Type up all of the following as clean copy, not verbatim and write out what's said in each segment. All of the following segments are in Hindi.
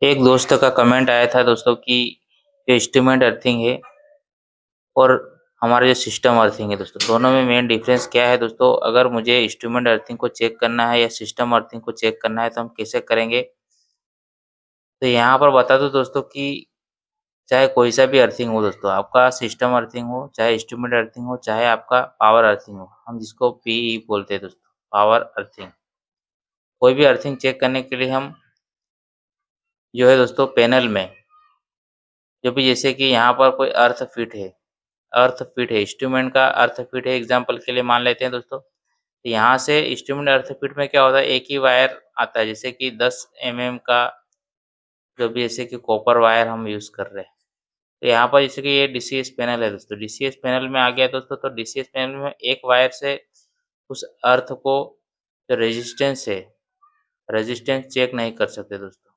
एक दोस्त का कमेंट आया था दोस्तों कि जो इंस्ट्रूमेंट अर्थिंग है और हमारा जो सिस्टम अर्थिंग है दोस्तों, दोनों में मेन डिफरेंस क्या है दोस्तों? अगर मुझे इंस्ट्रूमेंट अर्थिंग को चेक करना है या सिस्टम अर्थिंग को चेक करना है तो हम कैसे करेंगे? तो यहाँ पर बता दूँ दोस्तों कि चाहे कोई सा भी अर्थिंग हो दोस्तों, आपका सिस्टम अर्थिंग हो, चाहे इंस्ट्रूमेंट अर्थिंग हो, चाहे आपका पावर अर्थिंग हो, हम जिसको पीई बोलते हैं दोस्तों, पावर अर्थिंग। कोई भी अर्थिंग चेक करने के लिए हम जो है दोस्तों पैनल में जो भी जैसे कि यहाँ पर कोई अर्थ फिट है, इंस्ट्रूमेंट का अर्थ फिट है एग्ज़ाम्पल के लिए मान लेते हैं दोस्तों। तो यहाँ से इंस्ट्रूमेंट अर्थ फिट में क्या होता है, एक ही वायर आता है जैसे कि 10 एमएम का जो भी जैसे कि कॉपर वायर हम यूज़ कर रहे हैं। तो यहाँ पर जैसे कि ये डीसीएस पैनल है दोस्तों, डीसीएस पैनल में आ गया दोस्तों, तो डीसीएस पैनल में एक वायर से उस अर्थ को जो रेजिस्टेंस है, रेजिस्टेंस चेक नहीं कर सकते दोस्तों।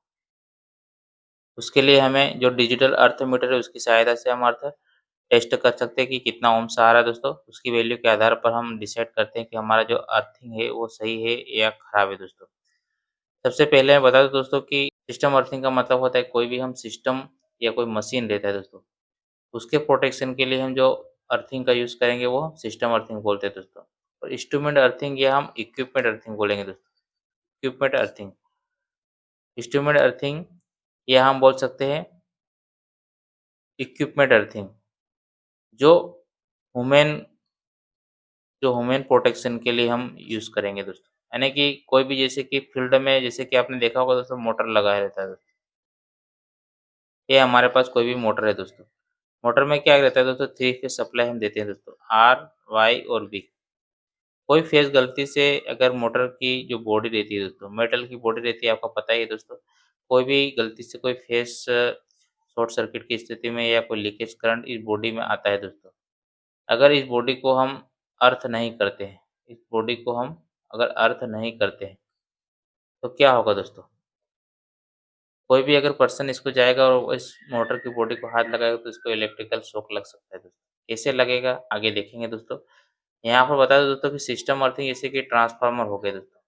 उसके लिए हमें जो डिजिटल अर्थ मीटर है उसकी सहायता से हम अर्थ टेस्ट कर सकते हैं कि कितना ओम्स आ रहा है दोस्तों। उसकी वैल्यू के आधार पर हम डिसाइड करते हैं कि हमारा जो अर्थिंग है वो सही है या खराब है दोस्तों। सबसे पहले मैं बता दूँ दोस्तों कि सिस्टम अर्थिंग का मतलब होता है कोई भी हम सिस्टम या कोई मशीन लेते हैं दोस्तों, उसके प्रोटेक्शन के लिए हम जो अर्थिंग का यूज़ करेंगे वो हम सिस्टम अर्थिंग बोलते हैं दोस्तों। और इंस्ट्रूमेंट अर्थिंग या हम इक्विपमेंट अर्थिंग बोलेंगे दोस्तों, इक्विपमेंट अर्थिंग। इंस्ट्रूमेंट अर्थिंग या हम बोल सकते हैं इक्विपमेंट अर्थिंग, जो ह्यूमन जो ह्यूमन प्रोटेक्शन के लिए हम यूज़ करेंगे दोस्तों। यानी कि कोई भी जैसे कि फील्ड में जैसे कि आपने देखा होगा दोस्तों मोटर लगाया रहता है दोस्तों। ये हमारे पास कोई भी मोटर है दोस्तों। मोटर में क्या रहता है दोस्तों, 3 फेज़ सप्लाई हम देते हैं दोस्तों, आर, वाई और वी। कोई फेज़ गलती से अगर मोटर की जो बॉडी रहती है दोस्तों, मेटल की बॉडी रहती है आपको पता ही है दोस्तों। कोई भी गलती से कोई फेज़ शॉर्ट सर्किट की स्थिति में या कोई लीकेज करंट इस बॉडी में आता है दोस्तों। अगर इस बॉडी को हम अर्थ नहीं करते हैं, इस बॉडी को हम अगर अर्थ नहीं करते हैं, तो क्या होगा दोस्तों? कोई भी अगर पर्सन इसको जाएगा और वो इस मोटर की बॉडी को हाथ लगाएगा तो इसको इलेक्ट्रिकल शॉक लग सकता है दोस्तों। कैसे लगेगा आगे देखेंगे दोस्तों। यहाँ पर बता दूँ दोस्तों कि सिस्टम अर्थिंग जैसे कि ट्रांसफार्मर हो गए दोस्तों।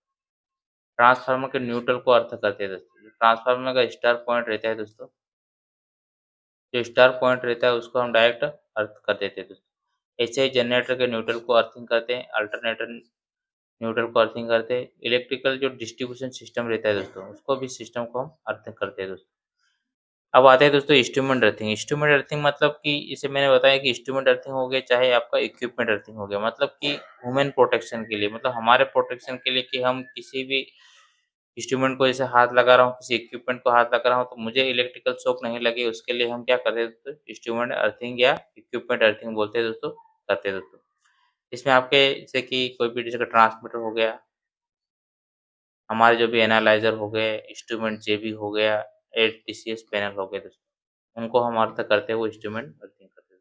ट्रांसफार्मर के न्यूट्रल को अर्थ करते हैं दोस्तों। जो ट्रांसफार्मर का स्टार पॉइंट रहता है दोस्तों, जो स्टार पॉइंट रहता है उसको हम डायरेक्ट अर्थ कर देते हैं दोस्तों। ऐसे ही जनरेटर के न्यूट्रल को अर्थिंग करते हैं, अल्टरनेटर न्यूट्रल को अर्थिंग करते हैं। इलेक्ट्रिकल जो डिस्ट्रीब्यूशन सिस्टम रहता है दोस्तों, उसको भी सिस्टम को हम अर्थ करते हैं दोस्तों। अब आते हैं दोस्तों इंस्ट्रूमेंट अर्थिंग। इंस्ट्रूमेंट अर्थिंग मतलब कि जैसे मैंने बताया कि इंस्ट्रूमेंट अर्थिंग हो गया, चाहे आपका इक्विपमेंट अर्थिंग हो गया, मतलब कि ह्यूमन प्रोटेक्शन के लिए, मतलब हमारे प्रोटेक्शन के लिए कि हम किसी भी इंस्ट्रूमेंट को जैसे हाथ लगा रहा हूँ, किसी इक्विपमेंट को हाथ लगा रहा हूँ, तो मुझे इलेक्ट्रिकल शॉक नहीं लगे, उसके लिए हम क्या करते हैं दोस्तों, इंस्ट्रूमेंट अर्थिंग या इक्विपमेंट अर्थिंग बोलते हैं दोस्तों, करते हैं दोस्तों। इसमें आपके जैसे कि कोई भी जैसे कि ट्रांसमीटर हो गया, हमारे जो भी एनालाइज़र हो गए, इंस्ट्रूमेंट जेबी हो गया, एचटीसीएस पैनल हो गए दोस्तों, उनको हम अर्थ करते हैं, वो इंस्ट्रूमेंट अर्थिंग करते हैं।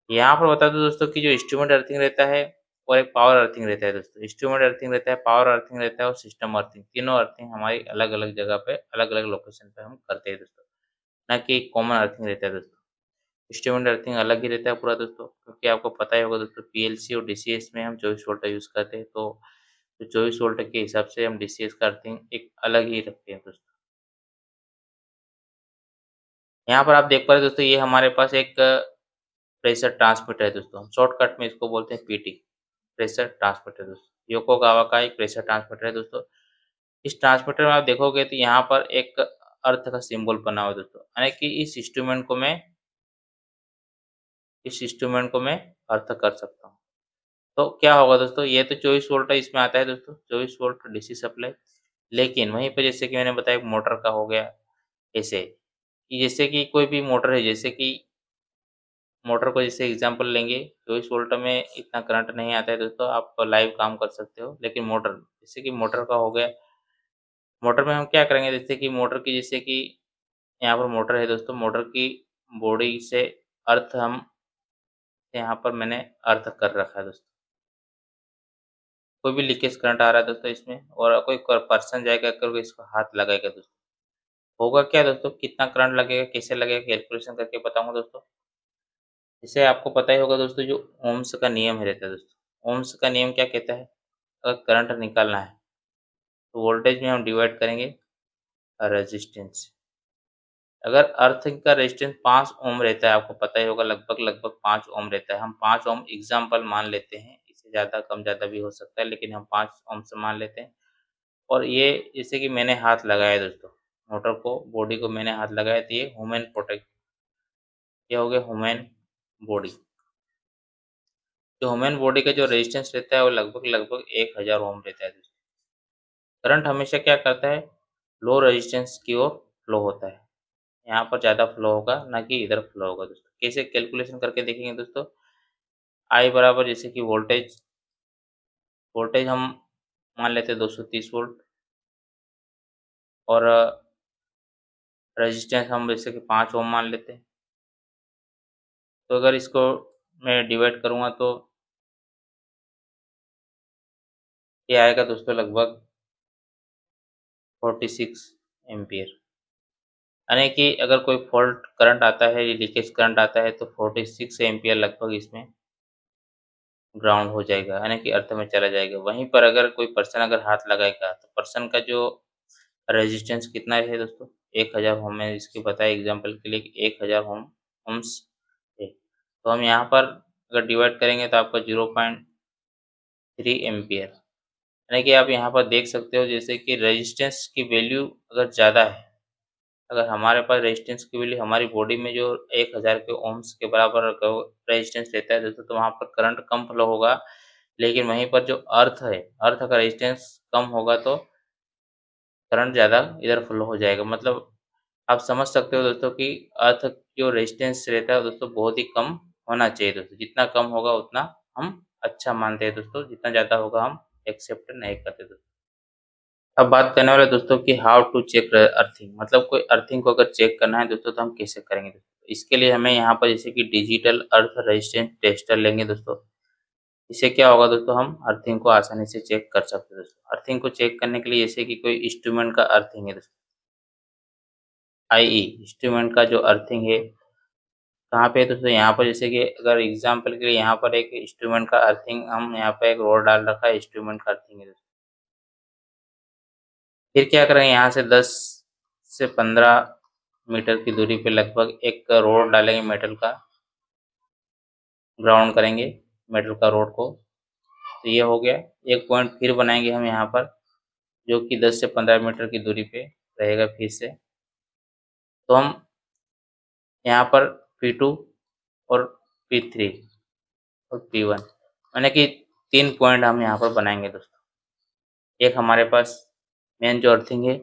यहाँ पर बता दूँ दोस्तों कि जो इंस्ट्रूमेंट अर्थिंग रहता है और एक पावर अर्थिंग रहता है दोस्तों। इंस्ट्रूमेंट अर्थिंग रहता है, पावर अर्थिंग रहता है और सिस्टम अर्थिंग। तीनों अर्थिंग हमारी अलग-अलग जगह पे, अलग-अलग लोकेशन पे हम करते हैं दोस्तों, ना कि कॉमन अर्थिंग रहता है दोस्तों। इंस्ट्रूमेंट अर्थिंग अलग ही रहता है पूरा दोस्तों, क्योंकि आपको पता ही होगा दोस्तों पीएलसी और डीसीएस में हम 24 वोल्ट का यूज़ करते हैं, तो 24 वोल्ट के हिसाब से हम डीसीएस का अर्थिंग एक अलग ही रखते हैं दोस्तों। यहाँ पर आप देख पा रहे हैं दोस्तों, ये हमारे पास एक प्रेशर ट्रांसमीटर है दोस्तों, हम शॉर्टकट में इसको बोलते हैं पीटी, प्रेशर ट्रांसमीटर दोस्तों। योकोगावा का एक प्रेशर ट्रांसमीटर है दोस्तों। इस ट्रांसमीटर में आप देखोगे तो यहाँ पर एक अर्थ का सिंबल बना हुआ है दोस्तों, यानी कि इस इंस्ट्रूमेंट को मैं अर्थ कर सकता हूँ। तो क्या होगा दोस्तों, ये तो 24 वोल्ट इसमें आता है दोस्तों, 24 वोल्ट डीसी सप्लाई। लेकिन वहीं पे जैसे कि मैंने बताया मोटर का हो गया ऐसे, कि जैसे कि कोई भी मोटर है, जैसे कि मोटर को जैसे एग्ज़ाम्पल लेंगे, 24 वोल्ट में इतना करंट नहीं आता है दोस्तों, आप लाइव काम कर सकते हो। लेकिन मोटर, जैसे कि मोटर का हो गया, मोटर में हम क्या करेंगे, जैसे कि मोटर की जैसे कि यहाँ पर मोटर है दोस्तों, मोटर की बॉडी से अर्थ हम यहाँ पर मैंने अर्थ कर रखा है दोस्तों। कोई भी लीकेज करंट आ रहा है दोस्तों इसमें और कोई पर्सन जाएगा करके इसको हाथ लगाएगा दोस्तों, होगा क्या दोस्तों, कितना करंट लगेगा, कैसे लगेगा, कैलकुलेशन करके बताऊँगा दोस्तों। जैसे आपको पता ही होगा दोस्तों जो ओम्स का नियम है रहता है दोस्तों। ओम्स का नियम क्या कहता है? अगर करंट निकालना है तो वोल्टेज में हम डिवाइड करेंगे रेजिस्टेंस से। अगर अर्थिंग का रेजिस्टेंस 5 ओम रहता है, आपको पता ही होगा लगभग 5 ओम रहता है। हम 5 ओम एग्ज़ाम्पल मान लेते हैं, इससे ज़्यादा कम-ज़्यादा भी हो सकता है, लेकिन हम 5 ओम से मान लेते हैं। और ये जैसे कि मैंने हाथ लगाया दोस्तों, मोटर को, बॉडी को मैंने हाथ लगाया, तो ये ह्यूमन प्रोटेक्ट, ये हो गया ह्यूमन बॉडी। जो ह्यूमन बॉडी का जो रेजिस्टेंस रहता है, वो लगभग 1000 ओम रहता है दोस्तों। करंट हमेशा क्या करता है, लो रेजिस्टेंस की ओर फ्लो होता है। यहाँ पर ज़्यादा फ्लो होगा, ना कि इधर फ्लो होगा दोस्तों। कैसे कैलकुलेशन करके देखेंगे दोस्तों, I बराबर जैसे कि वोल्टेज वोल्टेज हम मान लेते हैं 230 वोल्ट, और रेजिस्टेंस हम जैसे कि 5 ओम मान लेते हैं। तो अगर इसको मैं डिवाइड करूँगा तो ये आएगा दोस्तों लगभग 46 एम्पीयर। यानी कि अगर कोई फ़ॉल्ट करंट आता है, या लीकेज करंट आता है, तो 46 एम्पीयर लगभग इसमें ग्राउंड हो जाएगा, यानी कि अर्थ में चला जाएगा। वहीं पर अगर कोई पर्सन अगर हाथ लगाएगा, तो पर्सन का जो रेजिस्टेंस कितना है दोस्तों, 1000 ओम है, इसकी बताया एग्ज़ाम्पल के लिए कि 1000 ओम्स है। तो हम यहाँ पर अगर डिवाइड करेंगे तो आपका 0.3 एम्पीयर, यानी कि आप यहाँ पर देख सकते हो जैसे कि रेजिस्टेंस की वैल्यू अगर ज़्यादा है, अगर हमारे पास रेजिस्टेंस की वैल्यू हमारी बॉडी में जो 1000 के ओम्स के बराबर रेजिस्टेंस रहता है दोस्तों, तो वहाँ पर करंट कम फ्लो होगा। लेकिन वहीं पर जो अर्थ का रेजिस्टेंस कम होगा, तो करंट ज़्यादा इधर फ्लो हो जाएगा। मतलब आप समझ सकते हो दोस्तों कि अर्थ जो रेजिस्टेंस रहता है दोस्तों, बहुत ही कम होना चाहिए दोस्तों। जितना कम होगा उतना हम अच्छा मानते हैं दोस्तों, जितना ज़्यादा होगा हम एक्सेप्ट नहीं करते दोस्तों। अब बात करने वाले दोस्तों कि हाउ टू चेक अर्थिंग, मतलब कोई अर्थिंग को अगर चेक करना है दोस्तों, तो हम कैसे करेंगे दोस्तों। इसके लिए हमें यहाँ पर जैसे कि डिजिटल अर्थ रेजिस्टेंस टेस्टर लेंगे दोस्तों। इससे क्या होगा दोस्तों, हम अर्थिंग को आसानी से चेक कर सकते हैं दोस्तों। अर्थिंग को चेक करने के लिए जैसे कि कोई इंस्ट्रूमेंट का अर्थिंग है दोस्तों, आईई इंस्ट्रूमेंट का जो अर्थिंग है, कहाँ पे है दोस्तों, यहाँ पर जैसे कि अगर एग्जांपल के लिए यहाँ पर एक इंस्ट्रूमेंट का अर्थिंग, हम यहाँ पे एक रोड डाल रखा है, इंस्ट्रूमेंट का अर्थिंग है दोस्तों। फिर क्या करेंगे, यहाँ से 10 से 15 मीटर की दूरी पे लगभग एक रोड डालेंगे मेटल का, ग्राउंड करेंगे मेटल का रोड को। तो ये हो गया। एक पॉइंट फिर बनाएंगे हम यहाँ पर, जो कि 10 से 15 मीटर की दूरी पे रहेगा फिर से। तो हम यहाँ पर P2 और P3 और P1, यानी कि 3 पॉइंट हम यहाँ पर बनाएंगे दोस्तों। एक हमारे पास मेन जो अर्थिंग है,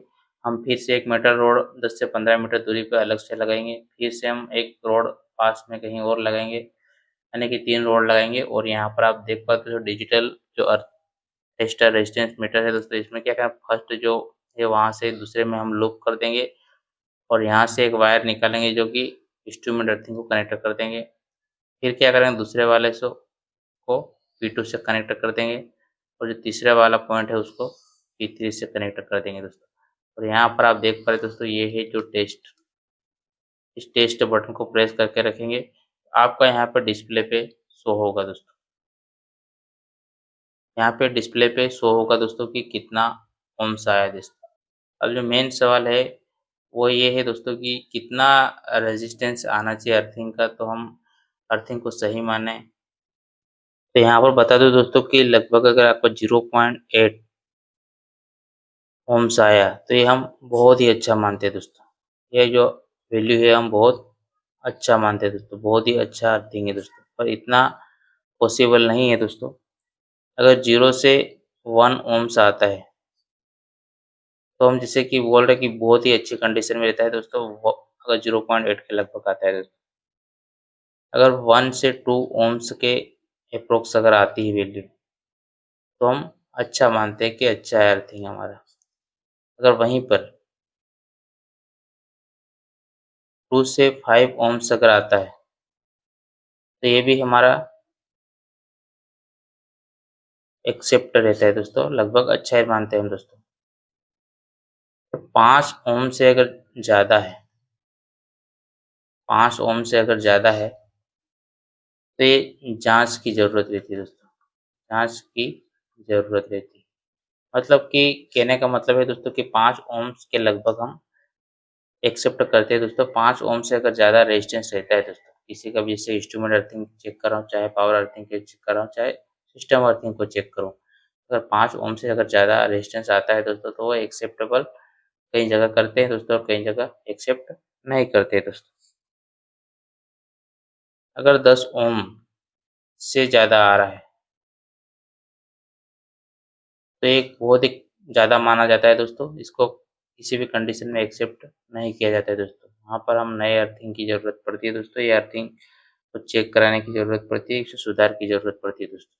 हम फिर से एक मेटल रोड 10 से 15 मीटर दूरी पे अलग से लगाएंगे। फिर से हम एक रोड पास में कहीं और लगाएंगे, यानी कि 3 रोड लगाएंगे। और यहाँ पर आप देख पाते हो डिजिटल जो अर्थ टेस्टर रेजिस्टेंस मीटर है दोस्तों, इसमें क्या करना, फर्स्ट जो है वहाँ से दूसरे में हम लूप कर देंगे, और यहाँ से एक वायर निकालेंगे जो कि इंस्ट्रूमेंट अर्थिंग को कनेक्ट कर देंगे। फिर क्या करेंगे, दूसरे वाले को P2 से कनेक्ट कर देंगे, और जो तीसरा वाला पॉइंट है उसको P3 से कनेक्ट कर देंगे दोस्तों। और यहाँ पर आप देख पा रहे दोस्तों, ये है जो टेस्ट, इस टेस्ट बटन को प्रेस करके रखेंगे, आपका यहाँ पर डिस्प्ले पे शो होगा दोस्तों। यहाँ पे डिस्प्ले पे शो होगा दोस्तों कि कितना ओम्स आया है दोस्तों। अब जो मेन सवाल है वो ये है दोस्तों कि कितना रेजिस्टेंस आना चाहिए अर्थिंग का, तो हम अर्थिंग को सही माने। तो यहाँ पर बता दूँ दोस्तों कि लगभग अगर आपका 0.8 ओम्स आया, तो ये हम बहुत ही अच्छा मानते हैं दोस्तों। ये जो वैल्यू है हम बहुत अच्छा मानते हैं दोस्तों, बहुत ही अच्छा अर्थिंग है दोस्तों। पर इतना पॉसिबल नहीं है दोस्तों। अगर 0 से 1 ओम्स आता है, तो हम जैसे कि बोल रहे हैं कि बहुत ही अच्छी कंडीशन में रहता है दोस्तों, वो अगर 0.8 के लगभग आता है दोस्तों। अगर 1 से 2 ओम्स के एप्रोक्स अगर आती है वैल्यू, तो हम अच्छा मानते हैं कि अच्छा है अर्थिंग हमारा। अगर वहीं पर 2 से 5 ओम्स अगर आता है, तो ये भी हमारा एक्सेप्ट रहता है दोस्तों, लगभग अच्छा ही मानते हैं हम दोस्तों। तो 5 ओम से अगर ज़्यादा है, 5 ओम से अगर ज़्यादा है, तो ये जाँच की ज़रूरत रहती है दोस्तों, जाँच की ज़रूरत रहती है। मतलब कि कहने का मतलब है दोस्तों कि 5 ओम्स के लगभग हम एक्सेप्ट करते हैं दोस्तों। 5 ओम से अगर ज़्यादा रेजिस्टेंस रहता है दोस्तों, किसी का भी जैसे इंस्ट्रूमेंट अर्थिंग चेक कर रहा हूँ, चाहे पावर अर्थिंग के चेक कर रहा हूँ, चाहे सिस्टम अर्थिंग को चेक करूँ, अगर 5 ओम से अगर ज़्यादा रेजिस्टेंस आता है दोस्तों, तो वो एक्सेप्टेबल कई जगह करते हैं दोस्तों और कई जगह एक्सेप्ट नहीं करते हैं दोस्तों। अगर 10 ओम से ज़्यादा आ रहा है, तो एक बहुत ही ज़्यादा माना जाता है दोस्तों, इसको किसी भी कंडीशन में एक्सेप्ट नहीं किया जाता है दोस्तों। वहाँ पर हम नए अर्थिंग की ज़रूरत पड़ती है दोस्तों, ये अर्थिंग को चेक कराने की ज़रूरत पड़ती है, इसे सुधार की ज़रूरत पड़ती है दोस्तों।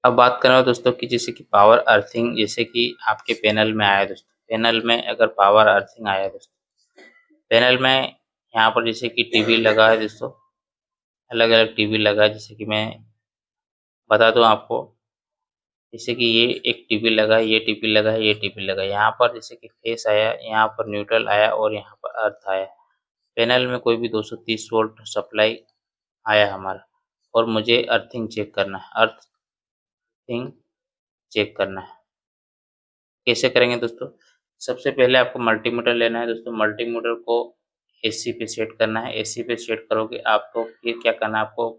अब बात करें दोस्तों कि जैसे कि पावर अर्थिंग, जैसे कि आपके पैनल में आया दोस्तों, पैनल में अगर पावर अर्थिंग आया दोस्तों, पैनल में यहाँ पर जैसे कि टीवी लगा है दोस्तों, अलग-अलग टीवी लगा है, जैसे कि मैं बता दूँ आपको, जैसे कि ये एक टीवी लगा है, ये टीवी लगा है, ये टीवी लगा है। यहाँ पर जैसे कि फेस आया, यहाँ पर न्यूट्रल आया और यहाँ पर अर्थ आया। पैनल में कोई भी 230 वोल्ट सप्लाई आया हमारा और मुझे अर्थिंग चेक करना है, अर्थिंग चेक करना है। कैसे करेंगे दोस्तों? सबसे पहले आपको मल्टीमीटर लेना है दोस्तों, मल्टीमीटर को एसी पे सेट करना है, एसी पे सेट करोगे आप तो फिर क्या करना है आपको,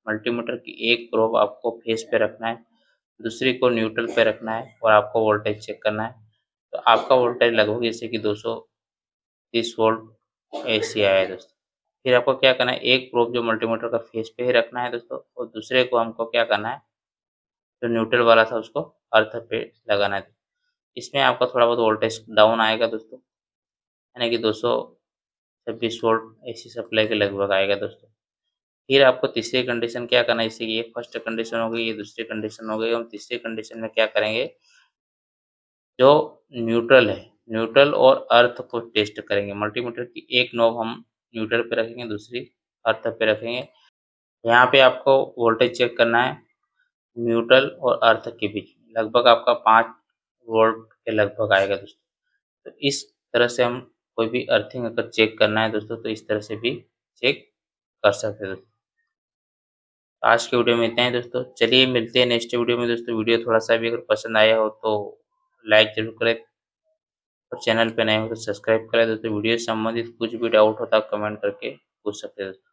मल्टीमीटर की एक प्रोब आपको फेस पे रखना है, दूसरी को न्यूट्रल पे रखना है और आपको वोल्टेज चेक करना है। तो आपका वोल्टेज लगभग जैसे कि 230 वोल्ट एसी आया है दोस्तों। फिर आपको क्या करना है, एक प्रोब जो मल्टीमीटर का फेस पे ही रखना है दोस्तों और दूसरे को हमको क्या करना है, जो न्यूट्रल वाला था उसको अर्थ पे लगाना है। इसमें आपका थोड़ा बहुत वोल्टेज डाउन आएगा दोस्तों, यानी कि 226 वोल्ट एसी सप्लाई के लगभग आएगा दोस्तों। फिर आपको तीसरी कंडीशन क्या करना है, जैसे कि ये फर्स्ट कंडीशन हो गई, ये दूसरी कंडीशन हो गई, हम तीसरी कंडीशन में क्या करेंगे, जो न्यूट्रल है, न्यूट्रल और अर्थ को टेस्ट करेंगे। मल्टीमीटर की एक नॉब हम न्यूट्रल पे रखेंगे, दूसरी अर्थ पे रखेंगे। यहाँ पे आपको वोल्टेज चेक करना है न्यूट्रल और अर्थ के बीच, लगभग आपका 5 वोल्ट के लगभग आएगा दोस्तों। तो इस तरह से हम कोई भी अर्थिंग अगर चेक करना है दोस्तों, तो इस तरह से भी चेक कर सकते हैं दोस्तों। आज के वीडियो में इतना ही दोस्तों, चलिए मिलते हैं नेक्स्ट वीडियो में दोस्तों। वीडियो थोड़ा-सा भी अगर पसंद आया हो तो लाइक ज़रूर करें और चैनल पे नए हो तो सब्सक्राइब करें दोस्तों। वीडियो से संबंधित कुछ भी डाउट हो तो आप कमेंट करके पूछ सकते हैं दोस्तों।